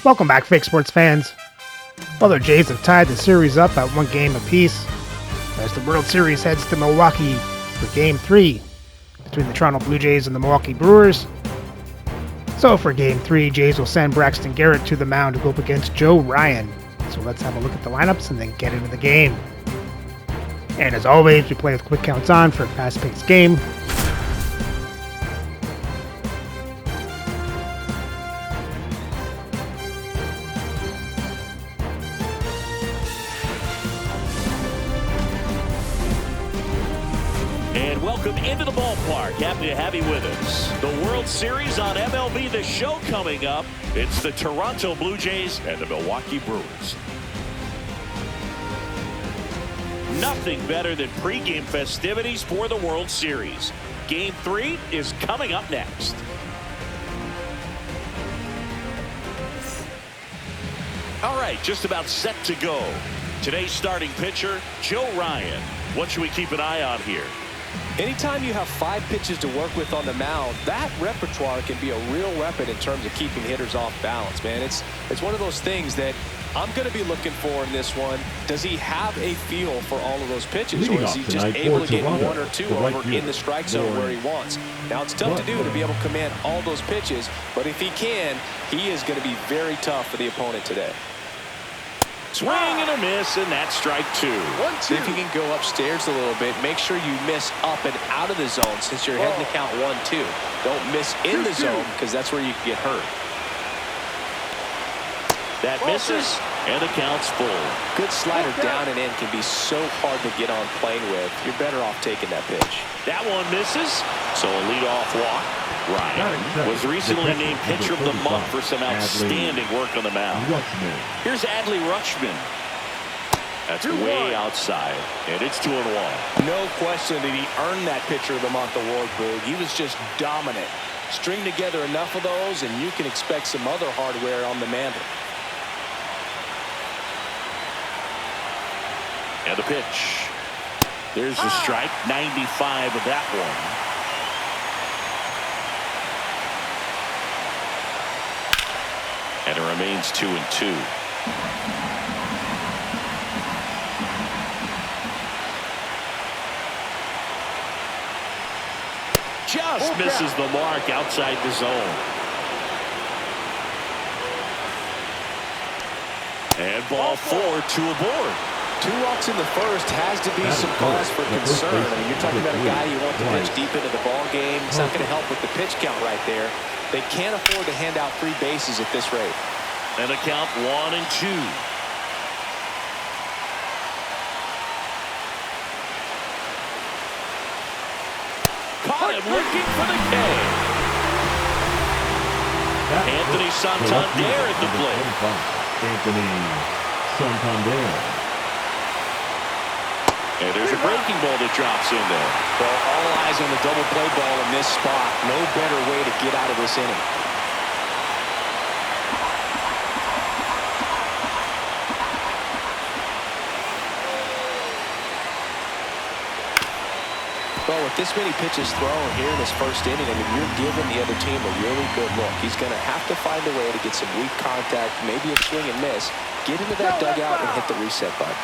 Welcome back, fake sports fans. Well, the Jays have tied the series up at 1 game apiece as the World Series heads to Milwaukee for Game 3 between the Toronto Blue Jays and the Milwaukee Brewers. So for Game 3, Jays will send Braxton Garrett to the mound to go up against Joe Ryan. So let's have a look at the lineups and then get into the game. And as always, we play with quick counts on for a fast-paced game. Welcome into the ballpark. Happy to have you with us. The World Series on MLB The Show coming up. It's the Toronto Blue Jays and the Milwaukee Brewers. Nothing better than pregame festivities for the World Series. Game 3 is coming up next. All right, just about set to go. Today's starting pitcher, Joe Ryan. What should we keep an eye on here? Anytime you have 5 pitches to work with on the mound, that repertoire can be a real weapon in terms of keeping hitters off balance, man. It's one of those things that I'm going to be looking for in this one. Does he have a feel for all of those pitches, or is he just able to get 1 or 2 over in the strike zone where he wants? Now, it's tough to do to be able to command all those pitches, but if he can, he is going to be very tough for the opponent today. Swing and a miss, and that's strike 2. See if you can go upstairs a little bit. Make sure you miss up and out of the zone since you're heading to count 1-2. Don't miss in the zone because that's where you can get hurt. That misses, and the count's full. Good slider down and in can be so hard to get on plane with. You're better off taking that pitch. That one misses, so a leadoff walk. Ryan was recently named Pitcher of the Month for some outstanding work on the mound. Here's Adley Rutschman. That's way outside, and it's 2-1. No question that he earned that Pitcher of the Month award, Boog. He was just dominant. String together enough of those, and you can expect some other hardware on the mantle. And the pitch. There's the strike, 95 of that one. And it remains 2-2. Just misses the mark outside the zone. And ball 4, 2 aboard. 2 walks in the first has to be some cause for concern. I mean, you're talking about a guy you want to pitch deep into the ball game. It's not going to help with the pitch count right there. They can't afford to hand out free bases at this rate. And a count 1-2. Caught him looking for the K. Anthony Santander at the plate. Anthony Santander. And there's a breaking ball that drops in there. Well, all eyes on the double play ball in this spot. No better way to get out of this inning. Well, with this many pitches thrown here in this first inning, I mean, you're giving the other team a really good look. He's going to have to find a way to get some weak contact, maybe a swing and miss, get into that dugout and hit the reset button.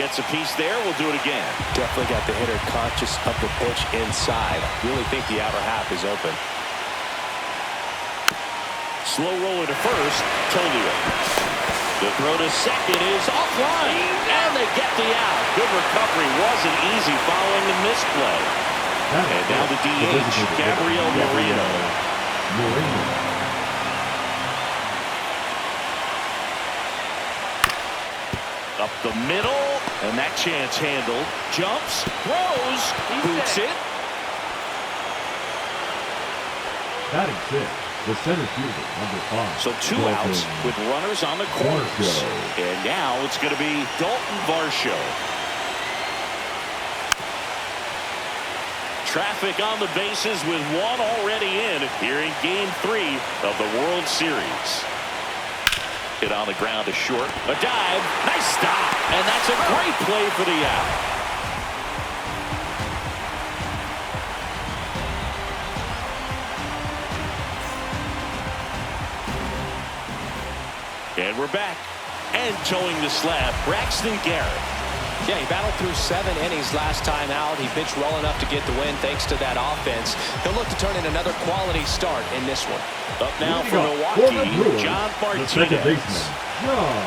Gets a piece there. We'll do it again. Definitely got the hitter conscious of the pitch inside. Really think the outer half is open. Slow roller to first. Tolio. The throw to second is offline. And they get the out. Good recovery. Wasn't easy following the misplay. And now the DH, Gabriel Moreno. Up the middle, and that chance handled. Jumps, throws, boots it. Batting 6, the center fielder, number 5. So 2 outs with runners on the corners. And now it's going to be Dalton Varsho. Traffic on the bases with 1 already in here in Game 3 of the World Series. Hit on the ground to short. A dive. Nice stop. And that's a great play for the out. And we're back. And towing the slab, Braxton Garrett. Yeah, he battled through 7 innings last time out. He pitched well enough to get the win thanks to that offense. He'll look to turn in another quality start in this one. Up now for Milwaukee, John Martinez. The second baseman, John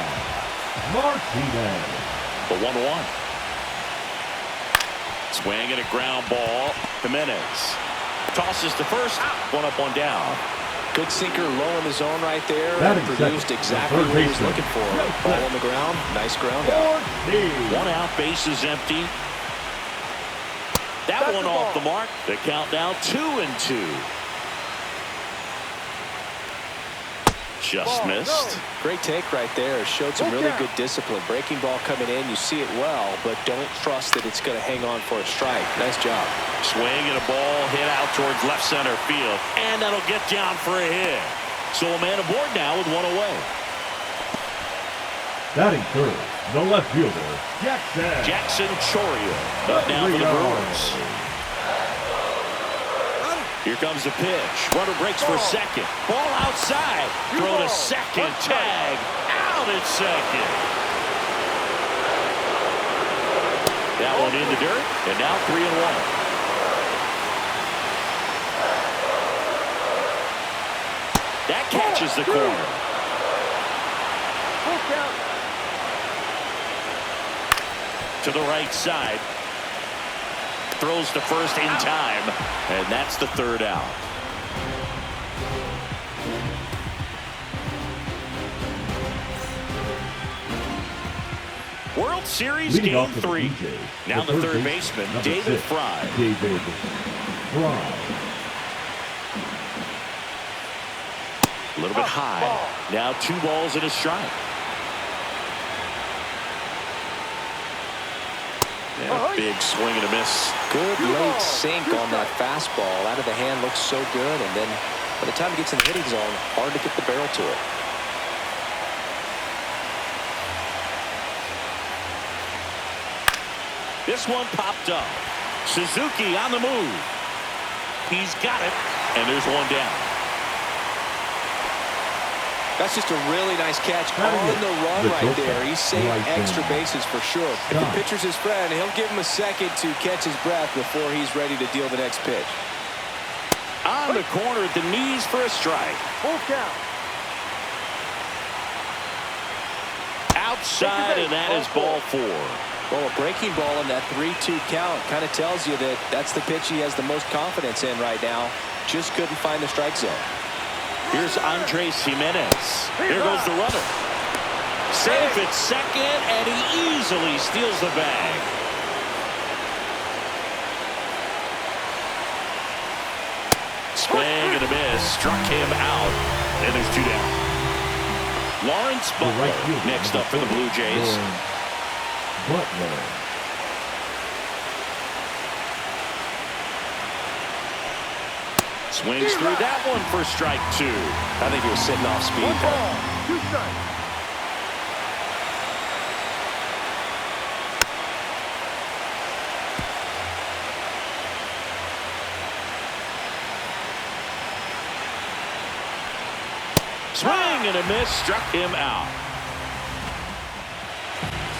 Martinez. The 1-1. Swing and a ground ball. Jimenez tosses to first. 1 up, 1 down. Good sinker low in the zone right there. That And produced exactly what he was looking for. Ball on the ground. Nice ground out. 1 out, bases empty. That one off the mark. The count now 2-2. Just missed. Great take right there. Showed some really good discipline. Breaking ball coming in. You see it well, but don't trust that it's going to hang on for a strike. Nice job. Swing and a ball hit out towards left center field. And that'll get down for a hit. So a man aboard now with 1 away. Batting third, the left fielder, Jackson Choria. Up now for the Brewers. Here comes the pitch. Runner breaks for second. Ball outside. Throw to second. Tag. Out at second. That one in the dirt. And now 3-1. That catches the corner. To the right side. Throws to first in time. And that's the 3rd out. World Series Game 3. Now the third baseman, David Fry. David Fry. A little bit high. Now 2 balls and a strike. And a big swing and a miss. Good late sink on that fastball. Out of the hand looks so good. And then by the time it gets in the hitting zone, hard to get the barrel to it. This one popped up. Suzuki on the move. He's got it. And there's 1 down. That's just a really nice catch on the run right there. He's saved extra bases for sure. If the pitcher's his friend, he'll give him a second to catch his breath before he's ready to deal the next pitch. On the corner at the knees for a strike. Full count. Outside, and that is ball 4. Well, a breaking ball in that 3-2 count kind of tells you that that's the pitch he has the most confidence in right now. Just couldn't find the strike zone. Here's Andres Jimenez. Here goes the runner. Safe at second, and he easily steals the bag. Swing and a miss. Struck him out. And there's 2 down. Lawrence Butler next up for the Blue Jays. Butler. Swings through that one for strike 2. I think he was sitting off speed. 1 ball, 2 strikes. Swing and a miss. Struck him out.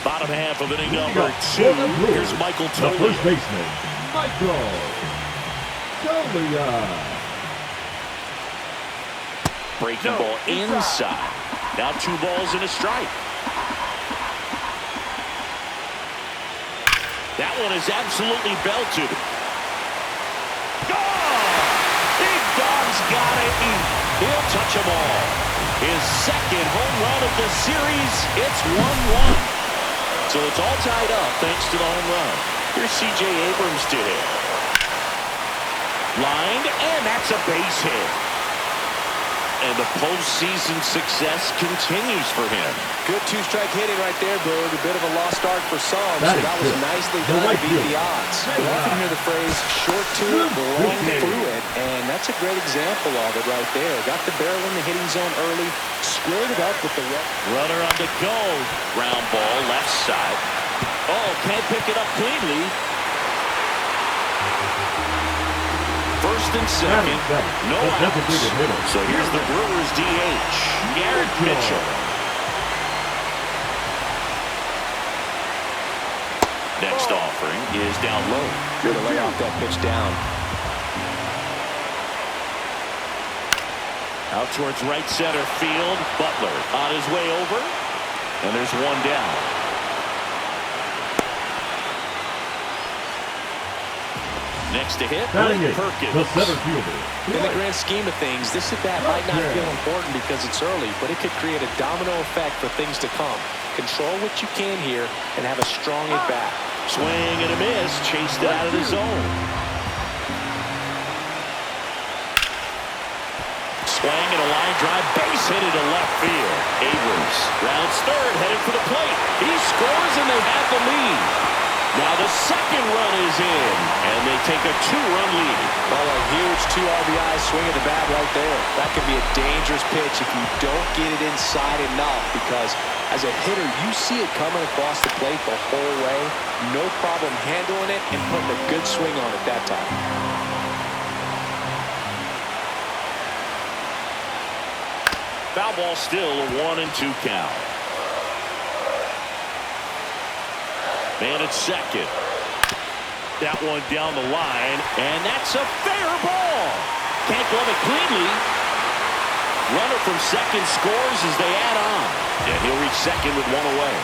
Bottom half of inning number 2. Here's Michael The Toglia. first baseman, Michael Toglia. Breaking ball inside. Now 2 balls and a strike. That one is absolutely belted. Oh! Big Dog's got it. He'll touch them all. His 2nd home run of the series. It's 1-1. So it's all tied up thanks to the home run. Here's C.J. Abrams to hit. Lined, and that's a base hit. And the postseason success continues for him. Good 2-strike hitting right there, Boog. A bit of a lost start for some, so that was nicely done to beat the odds. You often hear the phrase, short to it, long through it, and that's a great example of it right there. Got the barrel in the hitting zone early, squared it up with the runner on the go. Ground ball, left side. Oh, can't pick it up cleanly. First and second, no outs. So here's the Brewers DH, Garrett Mitchell. goes down low. Good to lay off that pitch down. Out towards right center field. Butler on his way over. And there's one down. Next to hit, Perkins. The center fielder. In the grand scheme of things, this at-bat might not feel important because it's early, but it could create a domino effect for things to come. Control what you can here and have a strong at-bat. Swing and a miss. Chased it out of the zone. Swing and a line drive. Base hit into left field. Abrams rounds third, headed for the plate. He scores and they have the lead. Now the second run is in, and they take a 2-run lead. Well, a huge 2 RBI swing of the bat right there. That can be a dangerous pitch if you don't get it inside enough, because as a hitter, you see it coming across the plate the whole way. No problem handling it and putting a good swing on it that time. Foul ball still, a 1-2 count. Man at second. That one down the line, and that's a fair ball. Can't glove it cleanly. Runner from second scores as they add on. And he'll reach second with one away.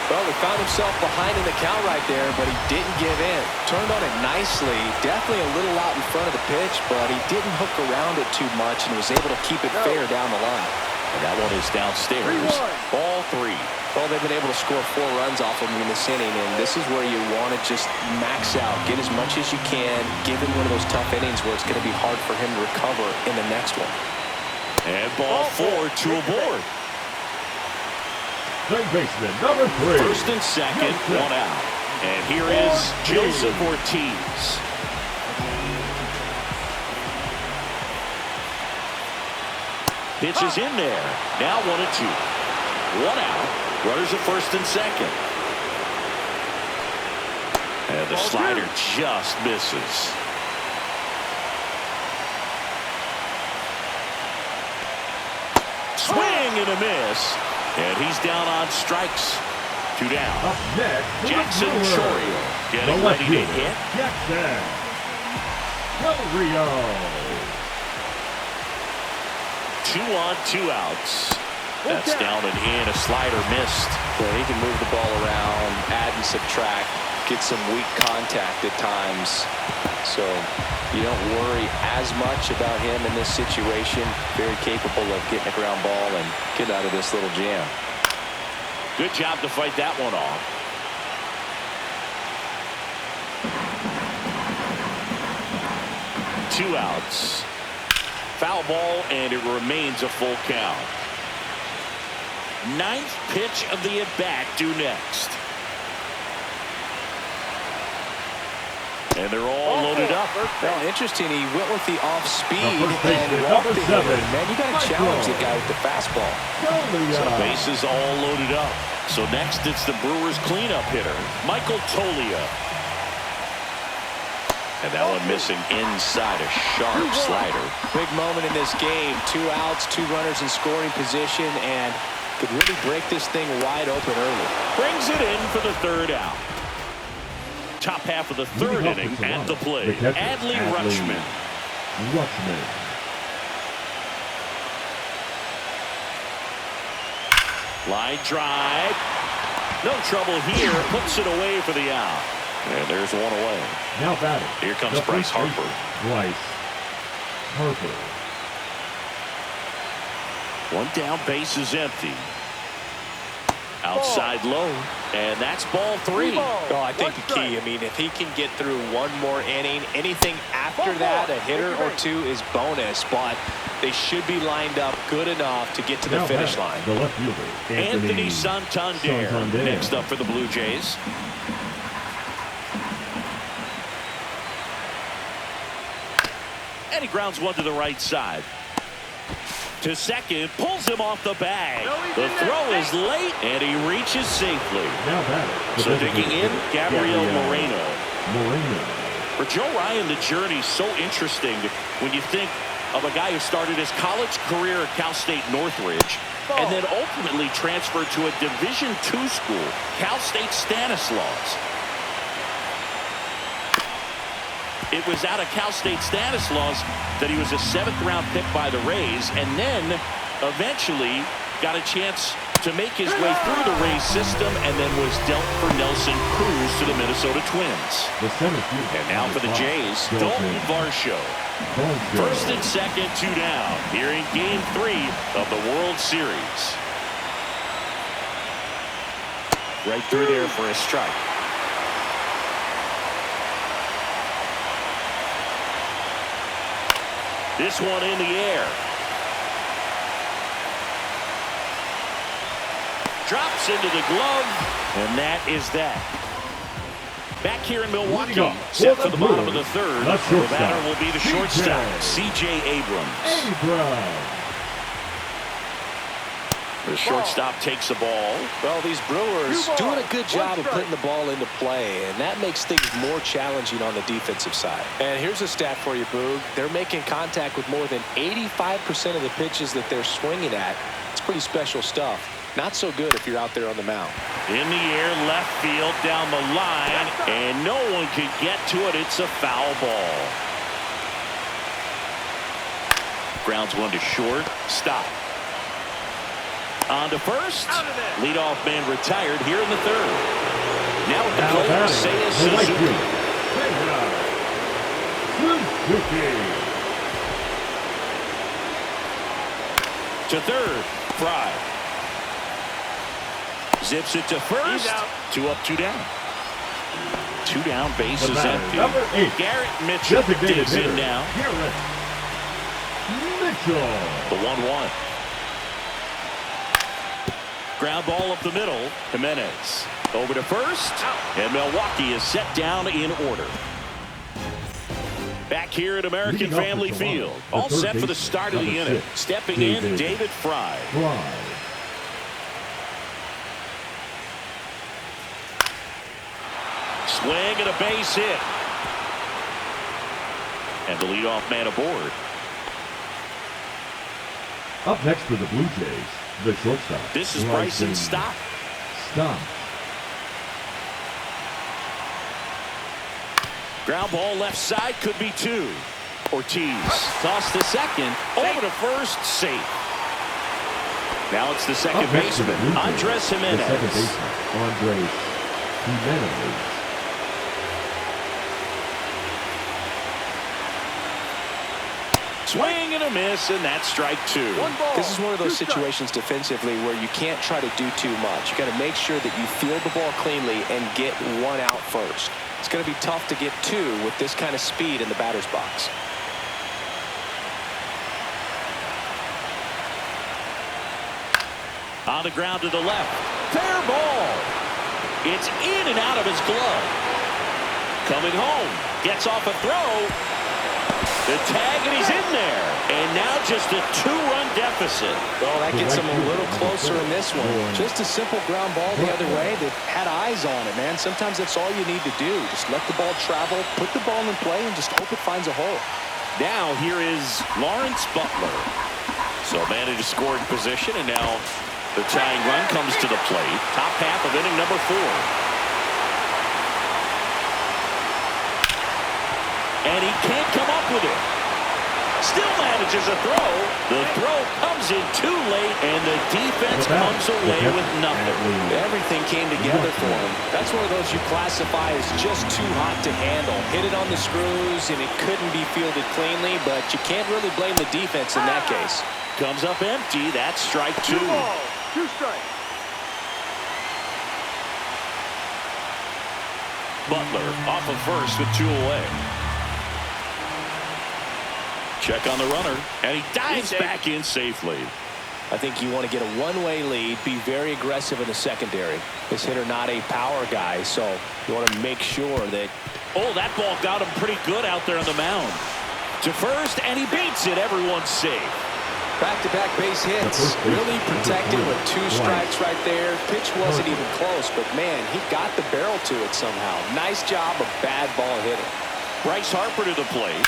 Well, he found himself behind in the count right there, but he didn't give in. Turned on it nicely. Definitely a little out in front of the pitch, but he didn't hook around it too much and was able to keep it fair down the line. And that one is downstairs. Ball 3. Well, they've been able to score 4 runs off of him in this inning, and this is where you want to just max out, get as much as you can, give him one of those tough innings where it's going to be hard for him to recover in the next one. And ball 4 to aboard. Third baseman, number 3. First and second, one out. And here is Joseph Ortiz. Pitch is in there. Now 1-2. One out. Runners at first and second. And the slider just misses. Swing and a miss. And he's down on strikes. 2 down. Up next, Jackson Chourio getting the ready to hit. Jackson Chourio. 2 on, 2 outs. That's down and in. A slider missed. Well, he can move the ball around, add and subtract, get some weak contact at times. So you don't worry as much about him in this situation. Very capable of getting a ground ball and get out of this little jam. Good job to fight that one off. Two outs. Foul ball, and it remains a full count. 9th pitch of the at-bat due next. And they're all loaded up. Well, interesting. He went with the off speed and walked the hitter. Man, you got to challenge the guy with the fastball. So bases all loaded up. So next it's the Brewers cleanup hitter, Michael Toglia. And that one missing inside, a sharp slider. Big moment in this game. 2 outs, 2 runners in scoring position, and could really break this thing wide open early. Brings it in for the 3rd out. Top half of the 3rd inning at the plate. Adley Rutschman. Line drive. No trouble here. Puts it away for the out. And there's one away. Now batting. Here comes Bryce Harper. Bryce Harper. One down, base is empty. Outside low, and that's ball 3. Oh, I think the key, I mean, if he can get through one more inning, anything after that, a hitter or 2 is bonus, but they should be lined up good enough to get to the finish line. The left fielder, Anthony Santander, next up for the Blue Jays. And he grounds one to the right side. To second, pulls him off the bag. The throw is late, and he reaches safely. So digging in, Gabriel Moreno. For Joe Ryan, the journey's so interesting when you think of a guy who started his college career at Cal State Northridge and then ultimately transferred to a Division II school, Cal State Stanislaus. it was out of Cal State Stanislaus that he was a 7th-round pick by the Rays, and then eventually got a chance to make his way through the Rays system, and then was dealt for Nelson Cruz to the Minnesota Twins. And now for the Jays, Dalton Varsho. First and second, 2 down here in Game 3 of the World Series. Right through there for a strike. This one in the air. Drops into the glove, and that is that. Back here in Milwaukee, set for the bottom of the 3rd. The batter will be the shortstop, C.J. Abrams. The shortstop takes the ball. Well, these Brewers doing a good job of putting the ball into play, and that makes things more challenging on the defensive side. And here's a stat for you, Boog. They're making contact with more than 85% of the pitches that they're swinging at. It's pretty special stuff. Not so good if you're out there on the mound. In the air, left field, down the line, and no one can get to it. It's a foul ball. Grounds one to short. Stop. On to first. Leadoff man retired here in the 3rd. Now with the plate, Seiya Suzuki. To 3rd, Fry. Zips it to first. 2 up, 2 down. 2 down, base is empty. Garrett Mitchell digs in now. The 1-1. Ground ball up the middle. Jimenez over to first. And Milwaukee is set down in order. Back here at American Family Field. All set for the start of the inning. Stepping in, David Fry. Swing and a base hit. And the leadoff man aboard. Up next for the Blue Jays, the shortstop. This is Bryson Stott. Ground ball left side, could be 2. Ortiz toss to second, over to first, safe. Now it's the second baseman, Andres Jimenez. The second baseman, Andres Jimenez. Swing and a miss, and that's strike 2. This is one of those situations defensively where you can't try to do too much. You got to make sure that you field the ball cleanly and get 1 out first. It's going to be tough to get 2 with this kind of speed in the batter's box. On the ground to the left. Fair ball. It's in and out of his glove. Coming home. Gets off a throw. The tag, and he's in there. And now just a 2-run deficit. Well, that gets him a little closer in this one. Just a simple ground ball the other way. They've had eyes on it, man. Sometimes that's all you need to do. Just let the ball travel, put the ball in play, and just hope it finds a hole. Now here is Lawrence Butler. So man in scoring position, and now the tying run comes to the plate. Top half of inning number 4. And he can't come up with it. Still manages a throw. The throw comes in too late, and the defense comes away with nothing. Everything came together for him. That's one of those you classify as just too hot to handle. Hit it on the screws, and it couldn't be fielded cleanly, but you can't really blame the defense in that case. Comes up empty. That's strike 2. 2 balls, 2 strikes. Butler off of first with 2 away. Check on the runner, and he dives back in safely. I think you want to get a one-way lead, be very aggressive in the secondary. This hitter not a power guy, so you want to make sure that... Oh, that ball got him pretty good out there on the mound. To first, and he beats it. Everyone's safe. Back-to-back base hits. Really protected with 2 strikes right there. Pitch wasn't even close, but man, he got the barrel to it somehow. Nice job of bad ball hitting. Bryce Harper to the plate.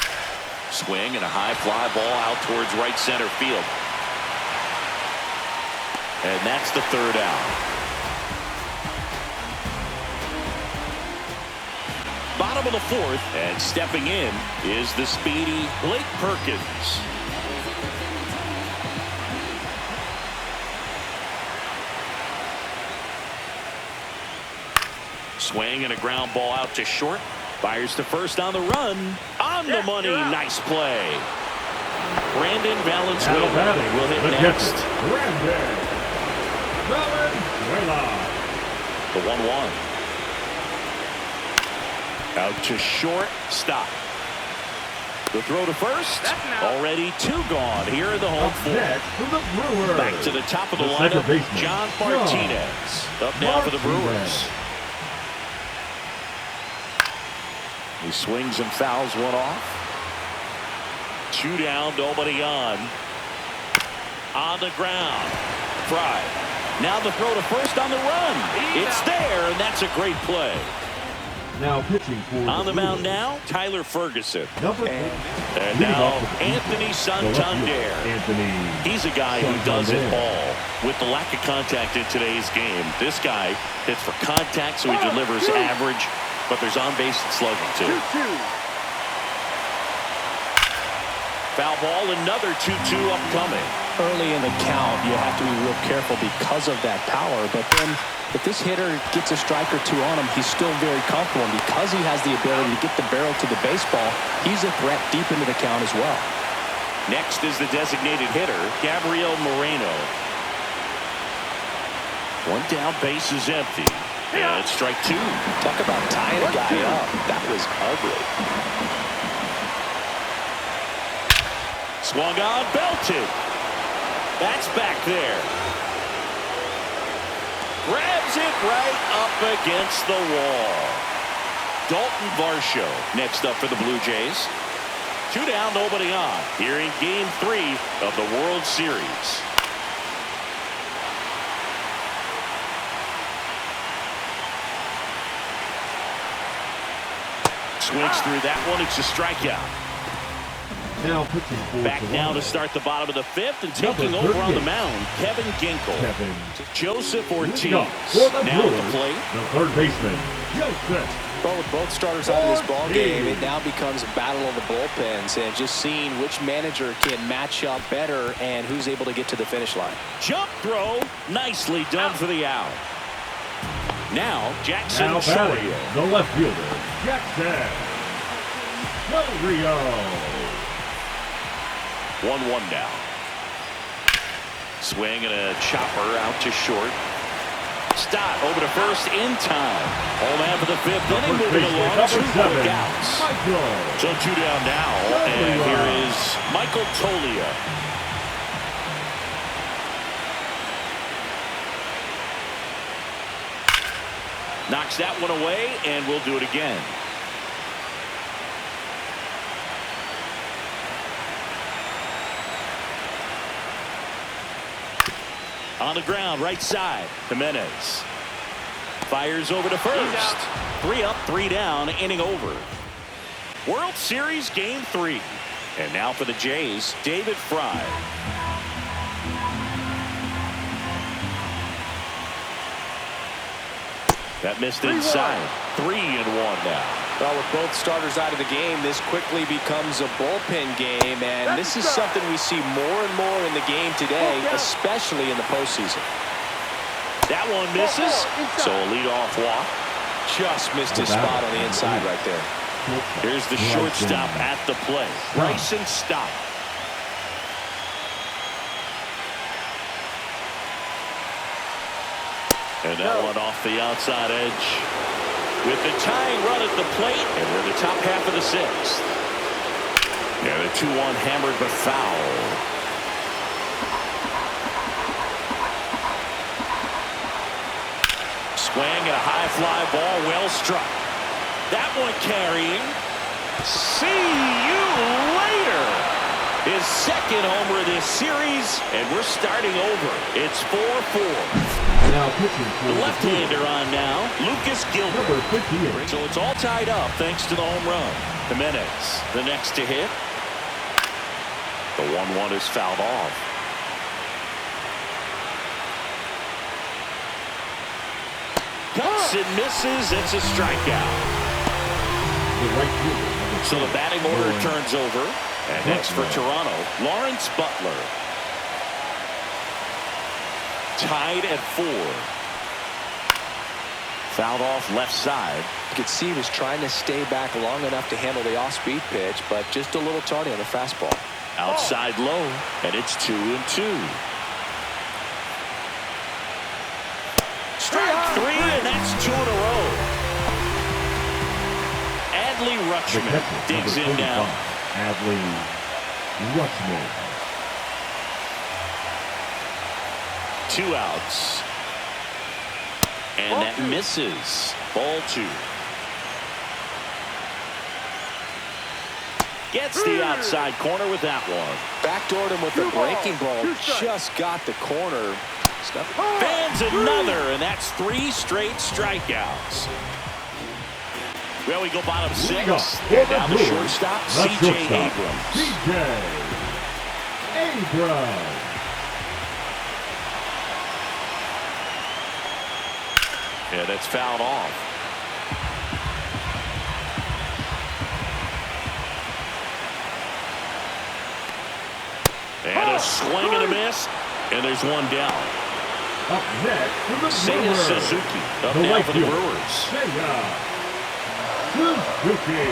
Swing and a high fly ball out towards right center field. And that's the 3rd out. Bottom bottom of the fourth, and stepping in is the speedy Blake Perkins. Swing and a ground ball out to short. Fires to first on the run. On the money. Nice play. Brandon Valenzuela will hit next. Brandon Valenzuela. The 1-1. Out to short. Stop. The throw to first. Already 2 gone here in the home fourth. Back to the top of the lineup. John Martinez. Up now for the Brewers. He swings and fouls one off. 2 down, nobody on. On the ground. Fry. Now the throw to first on the run. It's there, and that's a great play. Now pitching for on the mound now, Tyler Ferguson. And now Anthony Santander. He's a guy who does it all. With the lack of contact in today's game, this guy hits for contact, so he delivers average. But there's on-base and slugging, too. 2-2. Foul ball, another 2-2 upcoming. Early in the count, you have to be real careful because of that power. But then, if this hitter gets a strike or 2 on him, he's still very comfortable. And because he has the ability to get the barrel to the baseball, he's a threat deep into the count as well. Next is the designated hitter, Gabriel Moreno. 1 down, base is empty. And it's strike 2. Talk about tying a guy up. That was ugly. Swung on, belted. That's back there. Grabs it right up against the wall. Dalton Varsho next up for the Blue Jays. 2 down, nobody on. Here in Game 3 of the World Series. Swings through that one. It's a strikeout. Now pitching for back now to start the bottom of the 5th and taking over on the mound, Kevin Ginkel. Joseph Ortiz now at the plate. The third baseman, Joseph. Well, with both starters out of this ball game, it now becomes a battle of the bullpens and just seeing which manager can match up better and who's able to get to the finish line. Jump throw, nicely done for the out. Now Jackson Chourio, the left fielder, Jackson Chourio. 1-1 now. Swing and a chopper out to short. Stott over to first in time. Home man for the 5th inning, moving along. 2 quick outs. So 2 down now, and here is Michael Toglia. Knocks that one away, and we'll do it again. On the ground, right side, Jimenez. Fires over to first. 3 up, 3 down, inning over. World Series Game 3. And now for the Jays, David Fry. That missed inside. 3-1 now. Well, with both starters out of the game, this quickly becomes a bullpen game, and this is something we see more and more in the game today, especially in the postseason. That one misses, so a leadoff walk. Just missed his spot on the inside right there. Here's the shortstop at the plate. Bryson Stott. And that one off the outside edge. With the tying run at the plate, and we're in the top half of the 6th. And a 2-1 hammered but foul. Swing and a high fly ball, well struck. That one carrying. See you later. His 2nd homer of this series, and we're starting over. It's 4-4. Now pitching for the left-hander on now, Lucas Gilbert. So it's all tied up thanks to the home run. Jimenez, the next to hit. The 1-1 is fouled off. Cuts and misses. It's a strikeout. The right fielder. So the batting order turns over. And next for Toronto, Lawrence Butler. Tied at 4. Fouled off left side. You could see he was trying to stay back long enough to handle the off-speed pitch, but just a little tardy on the fastball. Outside low, and it's 2-2. Strike 3, and that's 2 in a row. Adley Rutschman digs him down. Adley Rutschman. 2 outs. And that misses. Ball 2. Gets the outside corner with that one. Backdoored him with the breaking ball. Just got the corner. Fans another, and that's 3 straight strikeouts. Well, we go bottom 6. And now the shortstop, C.J. Abrams. C.J. Abrams. Yeah, that's fouled off. And a swing and a miss, and there's one down. Up next for the Seiya Brewers. Suzuki up The now right for the fielder, Brewers. Seiya Suzuki.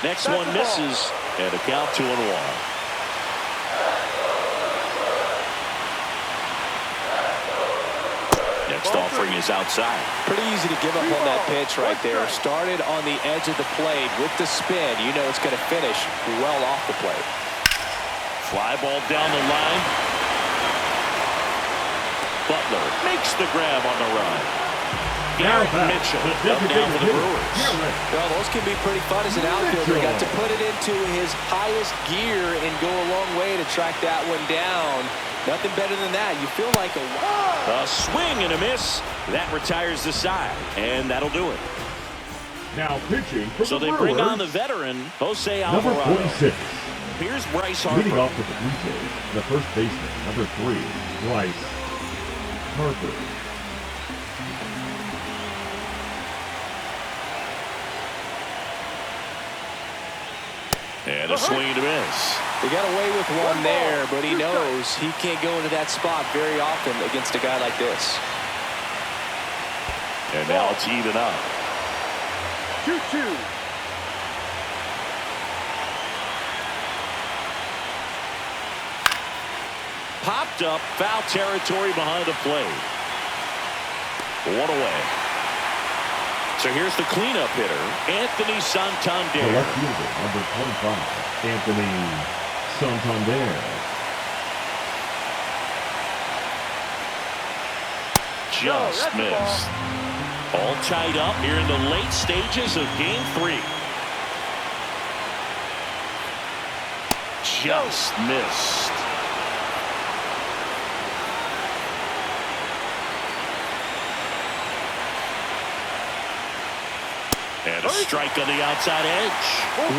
Next one misses, and a count 2-1. Next offering is outside. Pretty easy to give up on that pitch right there. Started on the edge of the plate with the spin. You know it's going to finish well off the plate. Fly ball down the line. Butler makes the grab on the run. Garrett Mitchell up now for the Brewers. Well, those can be pretty fun as an outfielder. Got to put it into his highest gear and go a long way to track that one down. Nothing better than that. You feel like a swing and a miss. That retires the side, and that'll do it. Now pitching for so the they Brewers, bring on the veteran, Jose number Alvarado. 46. Here's Bryce Harper. Leading off with the Blue Jays, the first baseman, number 3, Bryce Harper. And a swing and a miss. They got away with one there, but he knows he can't go into that spot very often against a guy like this. And now it's even up. 2-2. Popped up, foul territory behind the plate. 1 away. So here's the cleanup hitter, Anthony Santander. The left fielder, number 25, Anthony Santander. Just missed. All tied up here in the late stages of Game 3. Just missed. And a strike on the outside edge.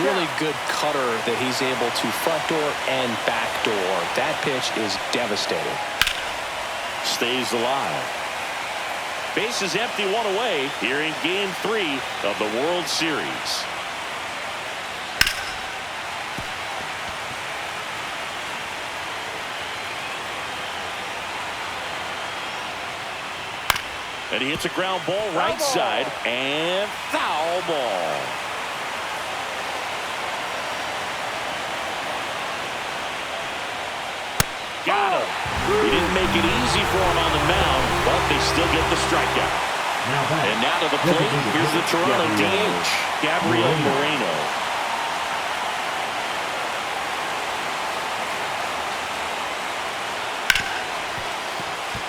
Really good cutter that he's able to front door and back door. That pitch is devastating. Stays alive. Bases empty, 1 away here in Game 3 of the World Series. And he hits a ground ball right side and foul ball. Got him. He didn't make it easy for him on the mound, but they still get the strikeout. And now to the plate, here's the Toronto DH, Gabriel Moreno.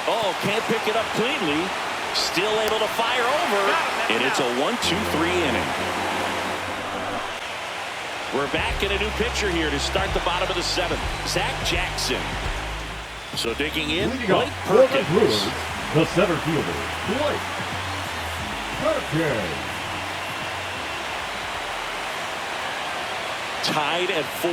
Oh, can't pick it up cleanly. Still able to fire over, and it's a 1-2-3 inning. We're back in a new pitcher here to start the bottom of the 7th. Zach Jackson. So digging in, Blake Perkins. The center fielder, Blake Perkins. Tied at 4.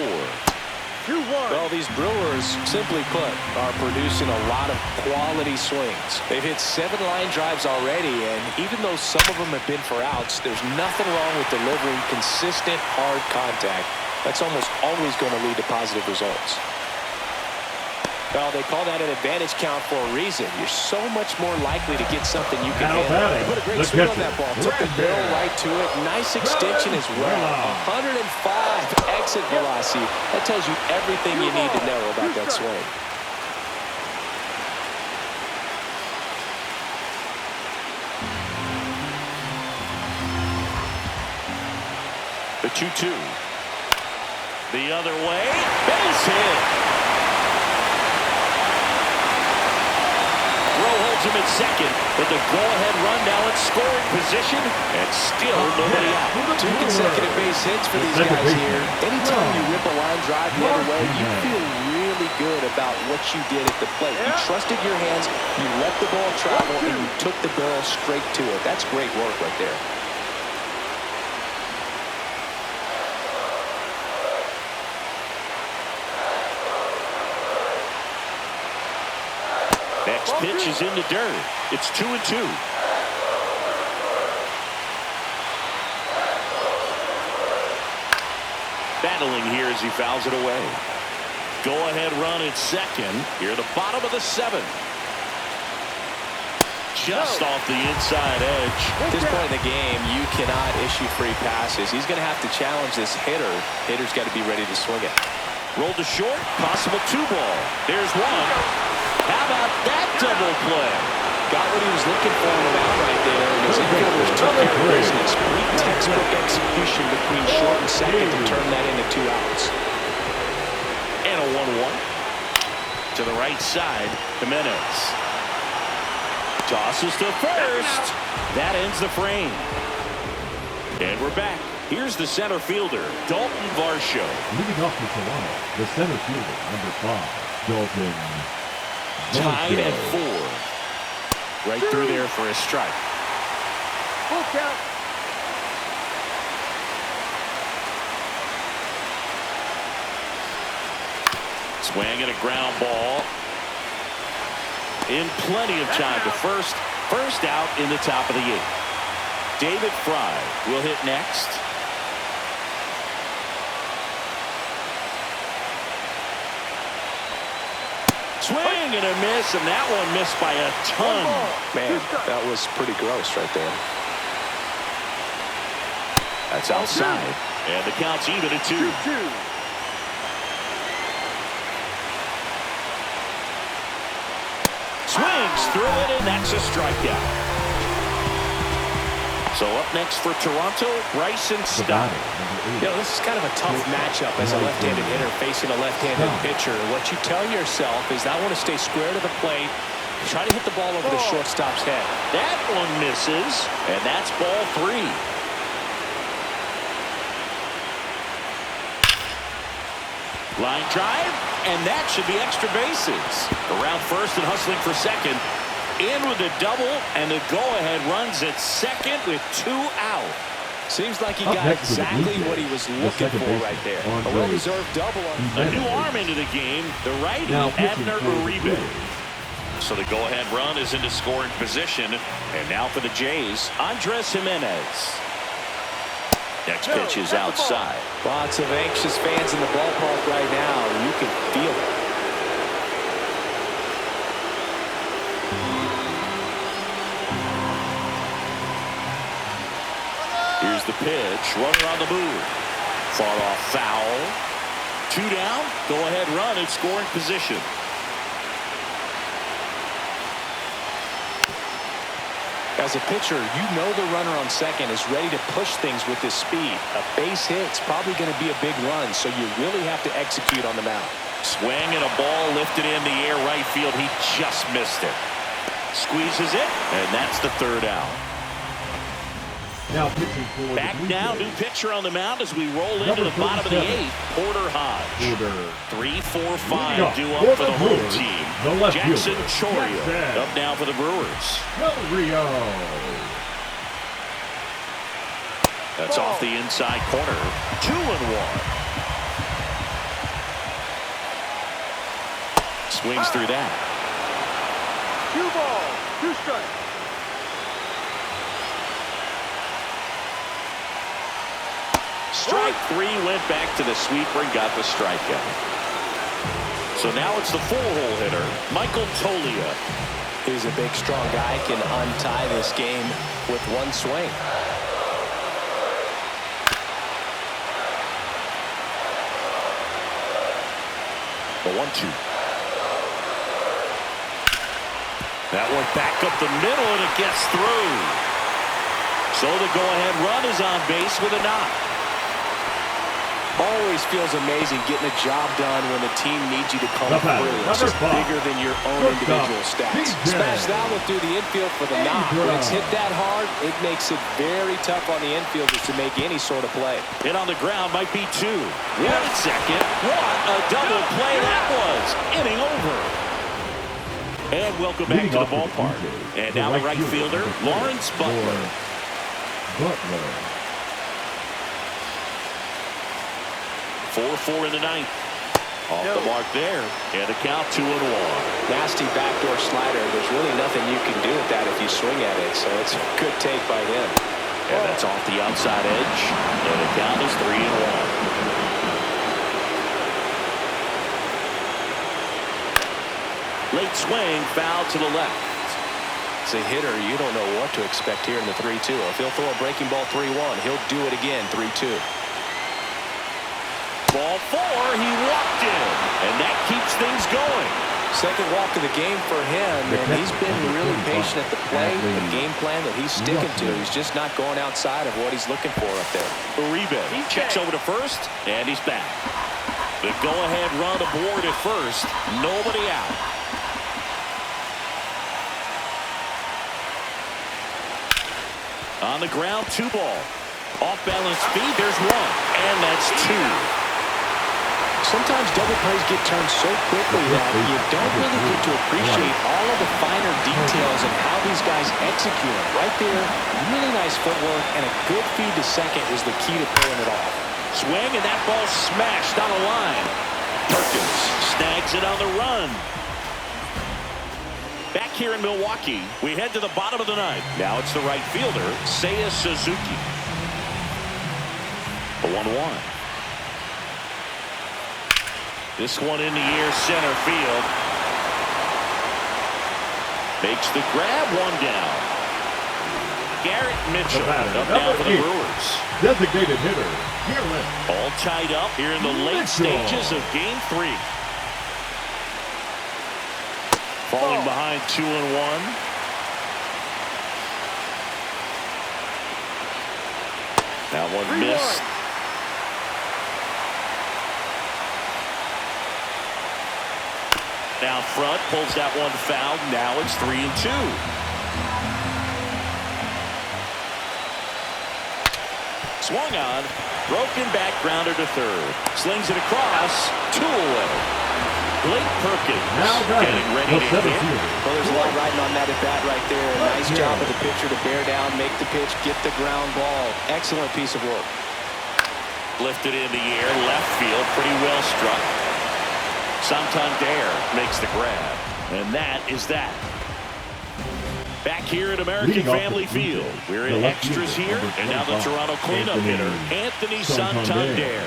2-1. Well, these Brewers, simply put, are producing a lot of quality swings. They've hit 7 line drives already, and even though some of them have been for outs, there's nothing wrong with delivering consistent, hard contact. That's almost always going to lead to positive results. Well, they call that an advantage count for a reason. You're so much more likely to get something you can handle. Put a great swing on that ball. Took the barrel right to it. Nice extension as well. 105 exit velocity. That tells you everything you need to know about that swing. The 2-2. The other way. Base hit. Holds him at second, but the go-ahead run now in scoring position, and still nobody out. 2 consecutive base hits for these guys here. Anytime you rip a line drive the other way, you feel really good about what you did at the plate. You trusted your hands, you let the ball travel, and you took the barrel straight to it. That's great work right there. Next pitch is in the dirt. It's 2-2. Battling here as he fouls it away. Go-ahead run at second. Here at the bottom of the 7th. Just off the inside edge. At this point in the game, you cannot issue free passes. He's going to have to challenge this hitter. Hitter's got to be ready to swing it. Rolled to short. Possible 2-ball. There's one. How about that double play? Got what he was looking for in the mound right there, and his infielders took care of business. Great textbook execution between short and second to turn that into 2 outs. And a 1-1. To the right side, Jimenez. Tosses to first. That ends the frame. And we're back. Here's the center fielder, Dalton Varsho. Leading off for Toronto, the center fielder, number 5, Dalton. Tied at 4. Right through there for a strike. Full count. Swing and a ground ball. In plenty of time to first. First out in the top of the 8th. David Fry will hit next. Swing and a miss, and that one missed by a ton. Man, that was pretty gross right there. That's outside. And the count's even at 2. 2-2. Swings through it, and that's a strikeout. So up next for Toronto, Bryson Stott. You know, this is kind of a tough matchup as a left-handed hitter facing a left-handed pitcher. What you tell yourself is, I want to stay square to the plate, try to hit the ball over the shortstop's head. That one misses, and that's ball 3. Line drive, and that should be extra bases. Around first and hustling for second. In with a double, and the go-ahead runs at second with 2 out. Seems like he got exactly what he was looking for right there. A well-deserved double. A new arm into the game, the righty, Abner Uribe. So the go-ahead run is into scoring position. And now for the Jays, Andres Jimenez. Next pitch is outside. Lots of anxious fans in the ballpark right now. You can feel it. Here's the pitch. Runner on the move. Far off foul. 2 down. Go-ahead run in scoring position. As a pitcher, you know the runner on second is ready to push things with his speed. A base hit's probably going to be a big run, so you really have to execute on the mound. Swing and a ball lifted in the air right field. He just missed it. Squeezes it, and that's the 3rd out. Now pitching for back now, new pitcher on the mound as we roll into the bottom of the 8th. Porter Hodge. 3-4-5 due up for the home team. Jackson Chourio up now for the Brewers. Rio. That's off the inside corner. 2-1. Swings through that. 2 balls, 2 strikes. Strike 3, went back to the sweeper and got the strikeout. So now it's the 4-hole hitter, Michael Toglia. He's a big, strong guy, can untie this game with one swing. The 1-2. That one back up the middle, and it gets through. So the go-ahead run is on base with a knock. Always feels amazing getting a job done when the team needs you to come through. It's just bigger than your own individual stats. Smash that one through the infield for the knock. When it's hit that hard, it makes it very tough on the infielders to make any sort of play. Hit on the ground might be 2. One at second. What a double play that was. Inning over. And welcome back to the ballpark. And now the right fielder, Lawrence Butler. 4-4 in the ninth. Off the mark there. And a count 2-1. Nasty backdoor slider. There's really nothing you can do with that if you swing at it. So it's a good take by him. And that's off the outside edge. And the count is 3-1. Late swing, foul to the left. As a hitter, you don't know what to expect here in the 3-2. If he'll throw a breaking ball 3-1, he'll do it again 3-2. Ball 4, he walked in, and that keeps things going. Second walk of the game for him, and he's been really patient at the plate. The game plan that he's sticking to, he's just not going outside of what he's looking for up there. Uribe checks over to first, and he's back. The go-ahead run aboard at first, nobody out. On the ground, 2 ball. Off-balance feed, there's 1, and that's 2. Sometimes double plays get turned so quickly that you don't really get to appreciate all of the finer details of how these guys execute it. Right there, really nice footwork, and a good feed to second is the key to pulling it off. Swing, and that ball smashed on a line. Perkins snags it on the run. Back here in Milwaukee, we head to the bottom of the ninth. Now it's the right fielder, Seiya Suzuki. The 1-1. This one in the air, center field. Makes the grab, 1 down. Garrett Mitchell up now for the Brewers. Designated hitter, Garrett. All tied up here in the late stages of Game 3. Falling behind 2-1. That one missed. Down front, pulls that one foul. Now it's 3-2. Swung on, broken back, grounder to third. Slings it across, 2 away. Blake Perkins getting ready to hit. Well, there's a lot riding on that at bat right there. Nice job of the pitcher to bear down, make the pitch, get the ground ball. Excellent piece of work. Lifted in the air, left field, pretty well struck. Santander makes the grab, and that is that. Back here at American Family Field, we're in extras here, and now the Toronto cleanup hitter, Anthony Santander.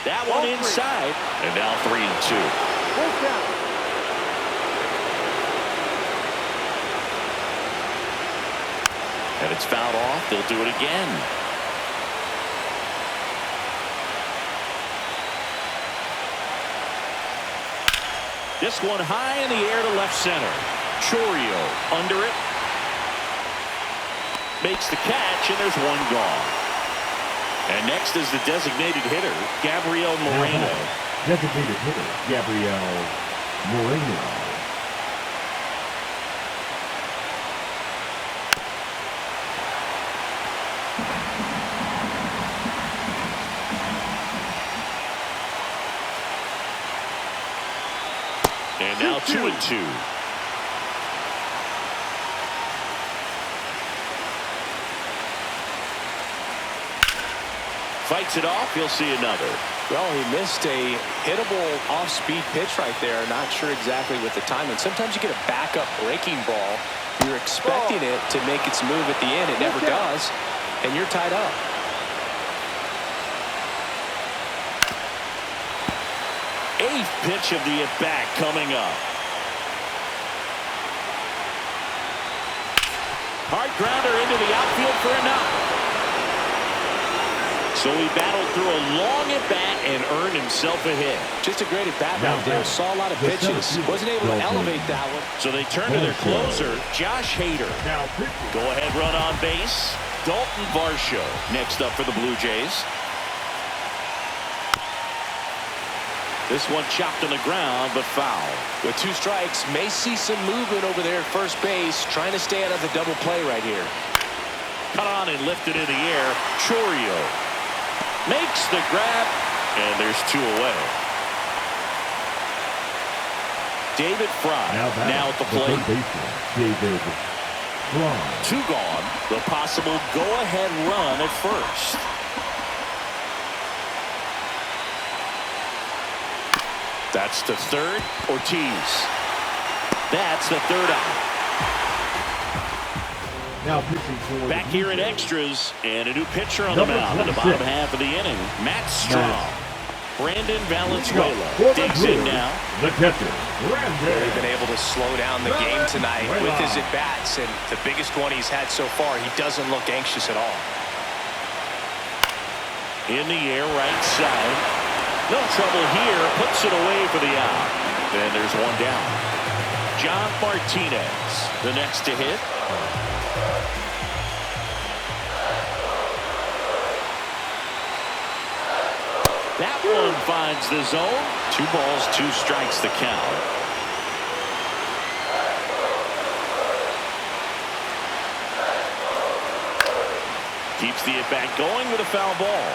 That one inside, and now 3-2. Full count. And it's fouled off. They'll do it again. This one high in the air to left center. Chourio under it. Makes the catch, and there's 1 gone. And next is the designated hitter, Gabriel Moreno. Designated hitter, Gabriel Moreno. And now 2-2. fights it off. He'll see another. Well, he missed a hittable off-speed pitch right there. Not sure exactly with the timing. Sometimes you get a backup breaking ball. You're expecting it to make its move at the end. It never does, and you're tied up. Eighth pitch of the at-bat coming up. Hard grounder into the outfield for a knock. So he battled through a long at-bat and earned himself a hit. Just a great at-bat right there. Saw a lot of pitches. Wasn't able to elevate that one. So they turn to their closer, Josh Hader. Go-ahead run on base, Dalton Varsho. Next up for the Blue Jays. This one chopped on the ground, but foul. With 2 strikes, may see some movement over there at first base, trying to stay out of the double play right here. Cut on and lifted in the air. Chourio makes the grab, and there's 2 away. David Fry now at the plate. David Fry. 2 gone. The possible go-ahead run at first. That's to third. Ortiz. That's the 3rd out. Now pitching for Back here in extras, and a new pitcher on the mound in the bottom half of the inning. Matt Strahm. Brandon Valenzuela digs in now. The catcher, Brandon. They've been able to slow down the game tonight with his at-bats, and the biggest one he's had so far, he doesn't look anxious at all. In the air, right side. No trouble here. Puts it away for the out. And there's 1 down. John Martinez, the next to hit. That one finds the zone. 2 balls, 2 strikes the count. Keeps the at-bat going with a foul ball.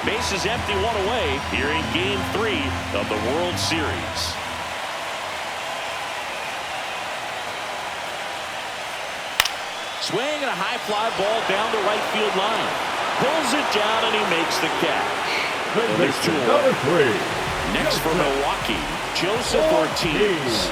Base is empty, 1 away here in Game 3 of the World Series. Swing and a high fly ball down the right field line. Pulls it down and he makes the catch. And there's 2 away. Next for Milwaukee, Joseph Ortiz.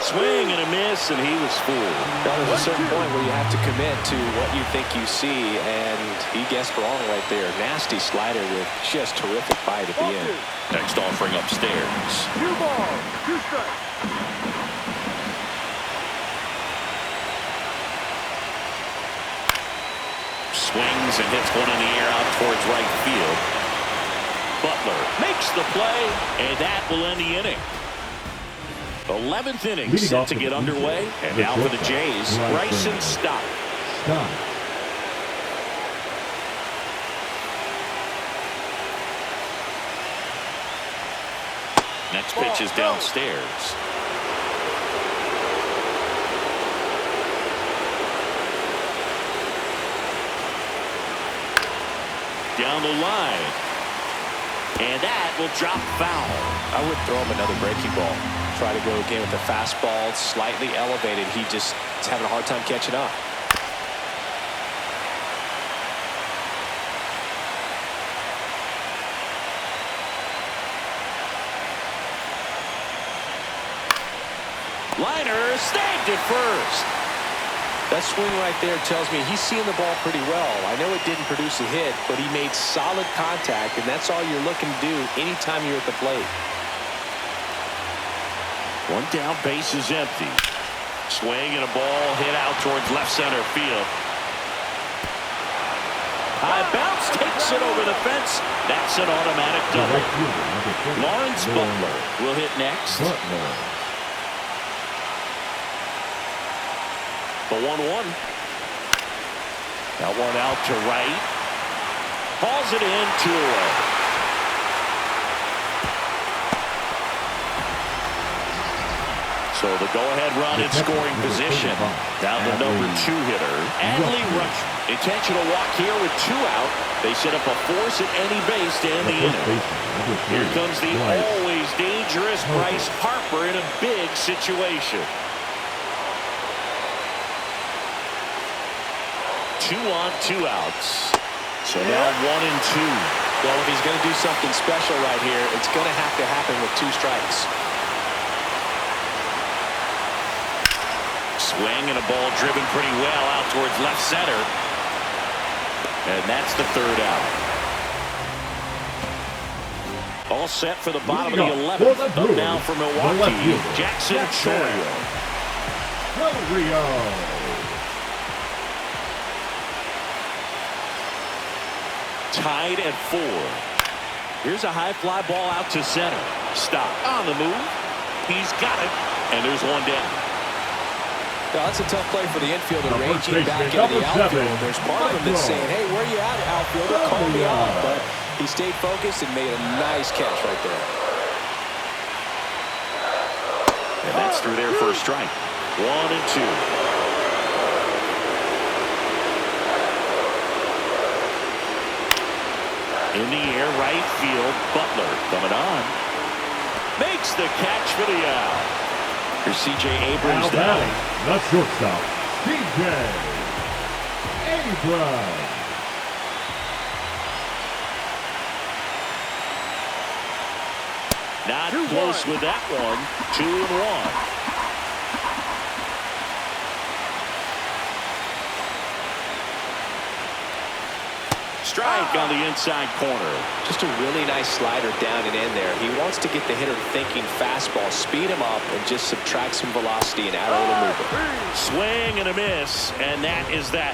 Swing and a miss, and he was fooled. There's a certain point where you have to commit to what you think you see, and he guessed wrong right there. Nasty slider with just terrific bite at the end. Next offering upstairs. 2 balls, 2 strikes. Swings and hits one in the air out towards right field. Butler makes the play, and that will end the inning. 11th inning set to get underway, and now for the Jays, Bryson Stott. Next pitch is downstairs. Down the line, and that will drop foul. I would throw him another breaking ball. Try to go again with the fastball, slightly elevated. He just is having a hard time catching up. Liner snagged at first. That swing right there tells me he's seeing the ball pretty well. I know it didn't produce a hit, but he made solid contact, and that's all you're looking to do anytime you're at the plate. 1 down, base is empty. Swing and a ball hit out towards left center field. High bounce takes it over the fence. That's an automatic double. Lawrence Butler will hit next. The 1-1. That one out to right. Hauls it in, 2 away. So the go-ahead run in scoring position. Down the number 2 hitter, Adley Rush. Intentional walk here with 2 out. They set up a force at any base to end the inning. Here comes the always dangerous Bryce Harper in a big situation. 2 on, 2 outs. So now 1-2. Well, if he's going to do something special right here, it's going to have to happen with 2 strikes. Swing and a ball driven pretty well out towards left center. And that's the 3rd out. All set for the bottom of the 11th. Up now for Milwaukee, Jackson Chourio. Tied at 4. Here's a high fly ball out to center. Stop on the move. He's got it. And there's 1 down. Now, that's a tough play for the infielder, raging back into the outfield. There's part of him that's saying, hey, where you at, outfielder? Call me out. But he stayed focused and made a nice catch right there. And that's through there for a strike. 1-2. In the air, right field, Butler coming on. Makes the catch for the out. Here's C.J. Abrams down. The shortstop, C.J. Abrams. Not close with that one. 2-1. Strike on the inside corner. Just a really nice slider down and in there. He wants to get the hitter thinking fastball, speed him up, and just subtract some velocity and add a little movement. Swing and a miss, and that is that.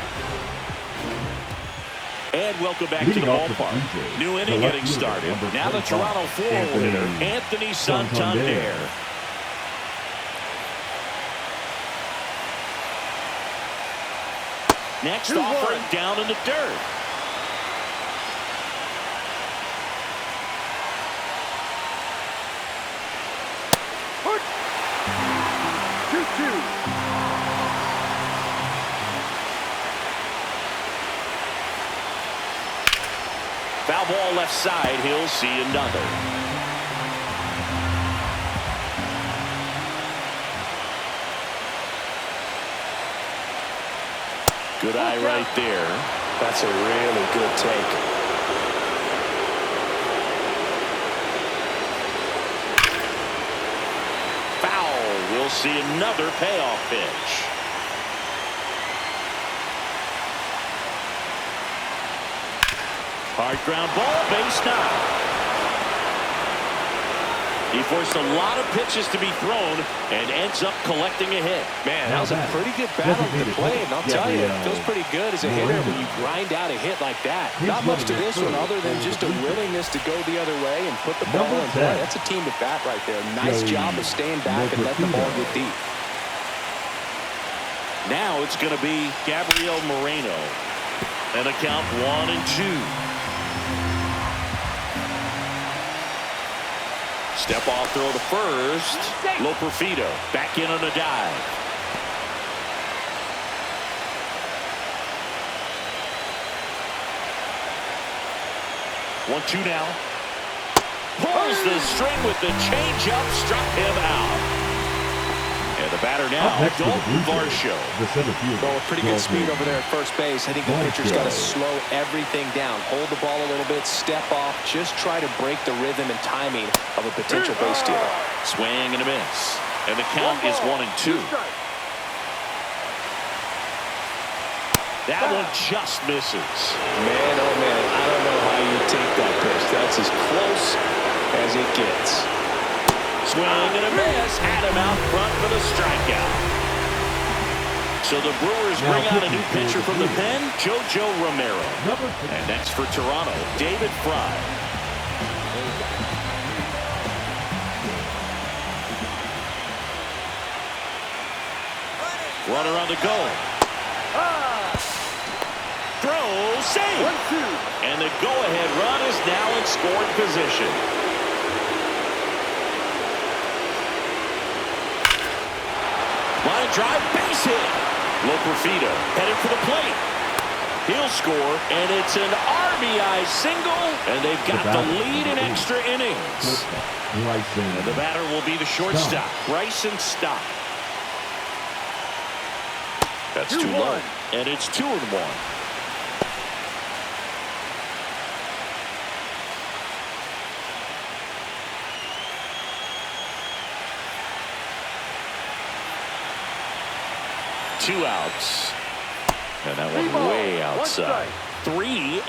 And welcome back to the ballpark. New inning getting started. Now the Toronto 4-hole hitter, Anthony Santander. Next offering down in the dirt. Foul ball left side. He'll see another. Good eye right there. That's a really good take. Foul. We'll see another payoff pitch. Hard ground ball, base knock. He forced a lot of pitches to be thrown and ends up collecting a hit. Man, that was a pretty good battle to play, and I'll tell you, it feels pretty good as a hitter when you grind out a hit like that. Not much to this one other than just a willingness to go the other way and put the ball in play. That's a team at bat right there. Nice job of staying back and letting the ball get deep. Now it's going to be Gabriel Moreno. And a count 1-2. Step off throw to first. Loperfido back in on a dive. One-two now. Pulls the string with the changeup, struck him out. And the batter now, Dalton Varsho. Well, with pretty good speed over there at first base. I think the pitcher's got to slow everything down. Hold the ball a little bit, step off, just try to break the rhythm and timing of a potential base stealer. Swing and a miss. And the count is 1-2. That one just misses. Man, oh man, I don't know how you take that pitch. That's as close as it gets. Swing and a miss. Had him out front for the strikeout. So the Brewers bring out a new pitcher from the pen, JoJo Romero. And next for Toronto, David Fry. Runner on the go. Throw, save. And the go-ahead run is now in scoring position. Line drive, base hit. Loperfido headed for the plate. He'll score, and it's an RBI single, and they've got the lead in extra innings. And the batter will be the shortstop, Bryson Stott. That's too low. And it's 2-1. Two outs. And that one way outside. 3-1.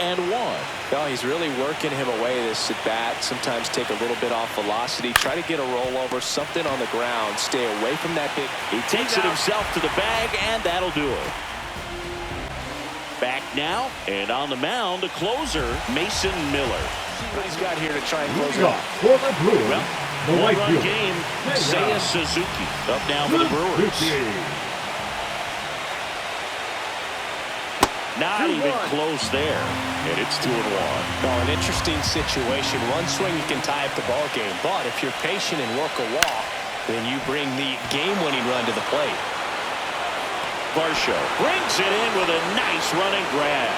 Oh, he's really working him away this at bat. Sometimes take a little bit off velocity. Try to get a rollover, something on the ground. Stay away from that big. He takes it himself to the bag, and that'll do it. Back now, and on the mound, the closer, Mason Miller. See what he's got here to try and close it off. For the Brewers, Well, the right one-run fielder, game, Seiya Suzuki up now for the Brewers. Not even close there, and it's 2-1. Oh, an interesting situation. One swing you can tie up the ball game, but if you're patient and work a walk, then you bring the game-winning run to the plate. Varsho brings it in with a nice running grab.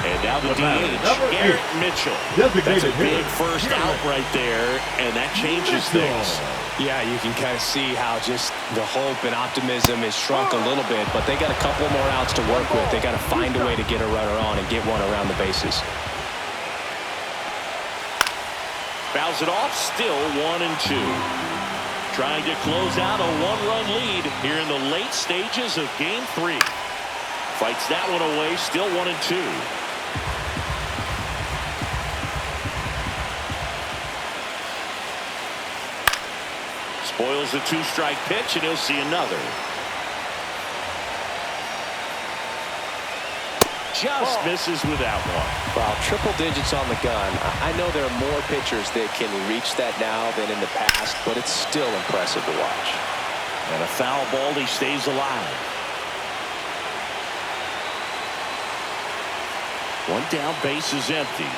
And now the DH, Garrett Mitchell. That's a big first out right there, and that changes things. Yeah, you can kind of see how just the hope and optimism is shrunk a little bit, but they got a couple more outs to work with. They got to find a way to get a runner on and get one around the bases. Fouls it off, still 1-2. Trying to close out a one-run lead here in the late stages of Game 3. Fights that one away, still 1-2. Spoils the two-strike pitch, and he'll see another. Just misses with that one. Wow, triple digits on the gun. I know there are more pitchers that can reach that now than in the past, but it's still impressive to watch. And a foul ball, he stays alive. One down, base is empty.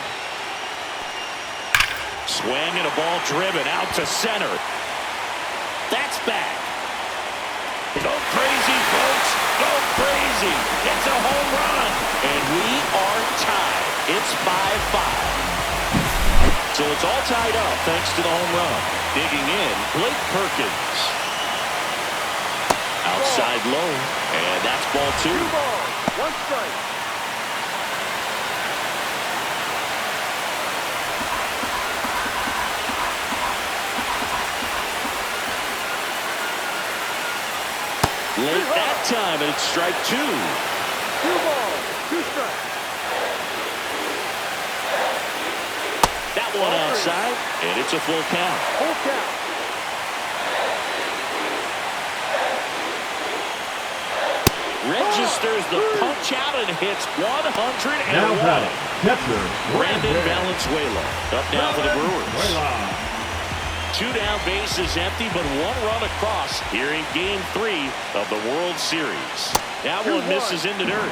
Swing and a ball driven out to center. That's back. Go crazy, folks. Go crazy. It's a home run. And we are tied. It's 5-5. So it's all tied up thanks to the home run. Digging in, Blake Perkins. Outside low. And that's ball 2. 2 balls, 1 strike. Late that time, and it's strike 2. 2 balls, 2 strikes. That one outside, and it's a full count. Full count. Registers the punch out and hits 101. Catcher Brandon Valenzuela up now for the Brewers. 2 down, bases empty, but 1 run across here in Game 3 of the World Series. That one misses in the dirt.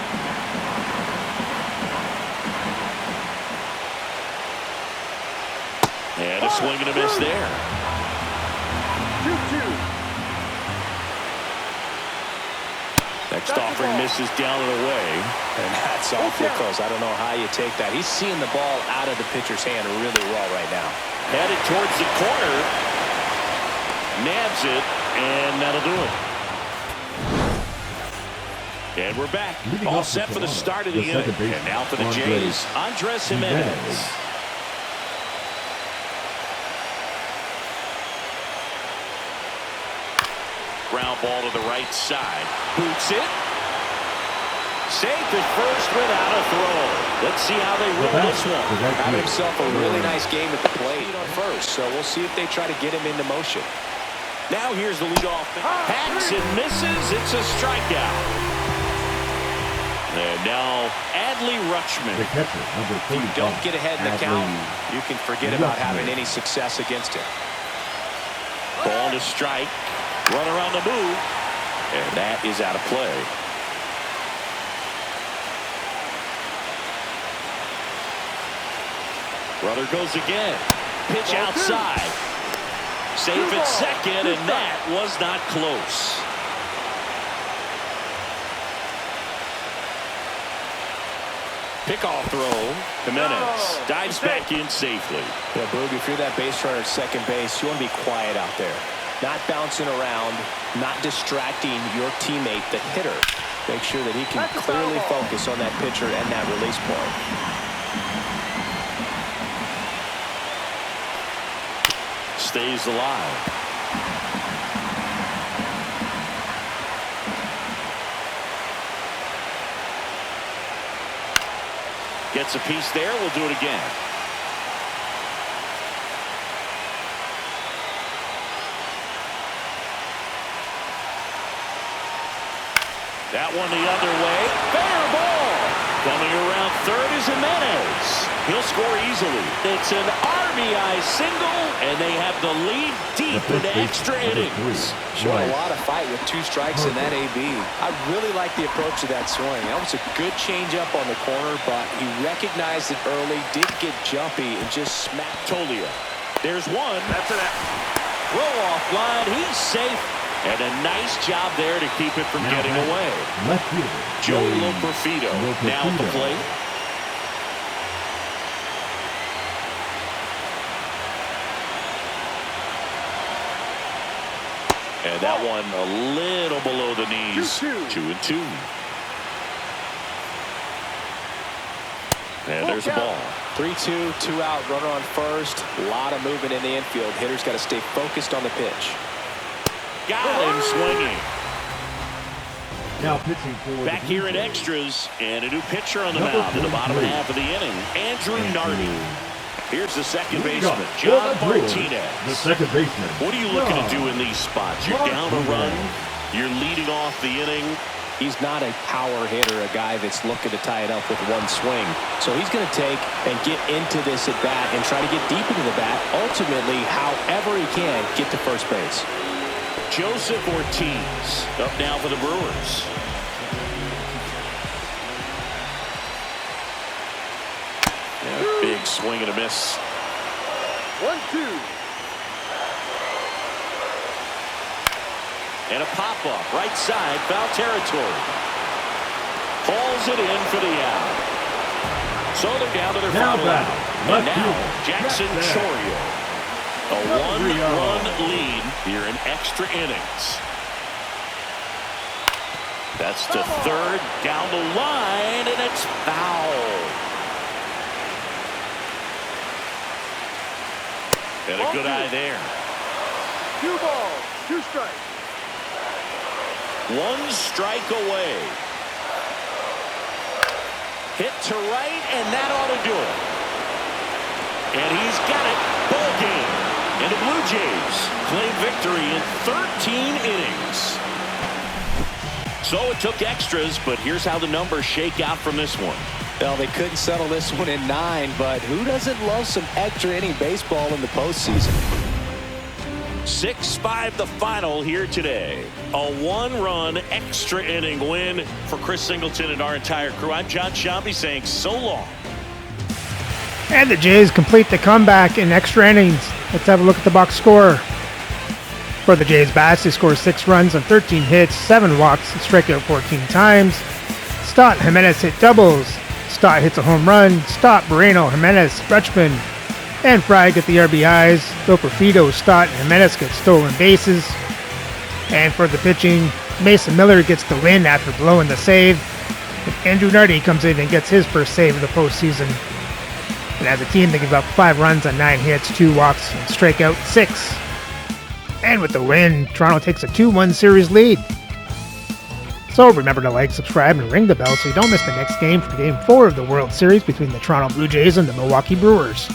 And a swing and a miss there. 2-2. Next offering misses down and away. And that's awfully close. I don't know how you take that. He's seeing the ball out of the pitcher's hand really well right now. Headed towards the corner. Nabs it, and that'll do it. And we're back. All set for the start of the inning. And now for the Jays, Andres Jimenez. Ground ball to the right side. Boots it. Safe at first without a throw. Let's see how they roll this one. Having himself a really nice game at the plate on first, so we'll see if they try to get him into motion. Now here's the leadoff. Hacks and misses. It's a strikeout. And now Adley Rutschman. The catcher, number 35. If you don't get ahead in the count, you can forget about having any success against him. Ball to strike. Runner on the move. And that is out of play. Runner goes again. Pitch outside. Safe at second, and that was not close. Pickoff throw. Jimenez dives back in safely. Yeah, Boog, if you're that base runner at second base, you want to be quiet out there. Not bouncing around, not distracting your teammate, the hitter. Make sure that he can clearly focus on that pitcher and that release point. Stays alive. Gets a piece there. We'll do it again. That one the other way. Fair ball. Coming around third is Jimenez. He'll score easily. It's an RBI single, and they have the lead deep into extra innings. Showing a lot of fight with 2 strikes in that AB. I really like the approach of that swing. That was a good changeup on the corner, but he recognized it early, did get jumpy, and just smacked Tolia. There's one. That's an throw off line. He's safe. And a nice job there to keep it from getting away. Left fielder Joey Loperfido now at the plate. And that one a little below the knees. 2-2. And there's a ball. 3-2, 2 out, runner on first. A lot of movement in the infield. Hitter's got to stay focused on the pitch. Got him swinging. Now pitching for back here in extras, and a new pitcher on the mound in the bottom half of the inning. Andrew Nardi. Here's the second baseman, John Martinez. The second baseman. What are you looking to do in these spots? You're down a run. You're leading off the inning. He's not a power hitter, a guy that's looking to tie it up with one swing. So he's going to take and get into this at bat and try to get deep into the bat. Ultimately, however he can, get to first base. Joseph Ortiz up now for the Brewers. Yeah, big swing and a miss. 1-2. And a pop-up right side, foul territory. Hauls it in for the out. So they're down to their final out. And now Jackson Chourio. A one-run lead here in extra innings. That's to third, down the line, and it's foul. And a good eye there. 2 balls, 2 strikes. 1 strike away. Hit to right, and that ought to do it. And he's got it. Ball game. And the Blue Jays claim victory in 13 innings. So it took extras, but here's how the numbers shake out from this one. Well, they couldn't settle this one in 9, but who doesn't love some extra inning baseball in the postseason? 6-5 the final here today. A 1-run extra inning win for Chris Singleton and our entire crew. I'm John Shambi saying so long. And the Jays complete the comeback in extra innings. Let's have a look at the box score. For the Jays bats, they score 6 runs on 13 hits, 7 walks, and strike out 14 times. Stott and Jimenez hit doubles. Stott hits a home run. Stott, Moreno, Jimenez, Rutschman, and Fry get the RBIs. Loperfido, Stott, and Jimenez get stolen bases. And for the pitching, Mason Miller gets the win after blowing the save. And Andrew Nardi comes in and gets his first save of the postseason. And as a team, they give up 5 runs on 9 hits, 2 walks, and strike out 6. And with the win, Toronto takes a 2-1 series lead. So remember to like, subscribe, and ring the bell so you don't miss the next game for Game 4 of the World Series between the Toronto Blue Jays and the Milwaukee Brewers.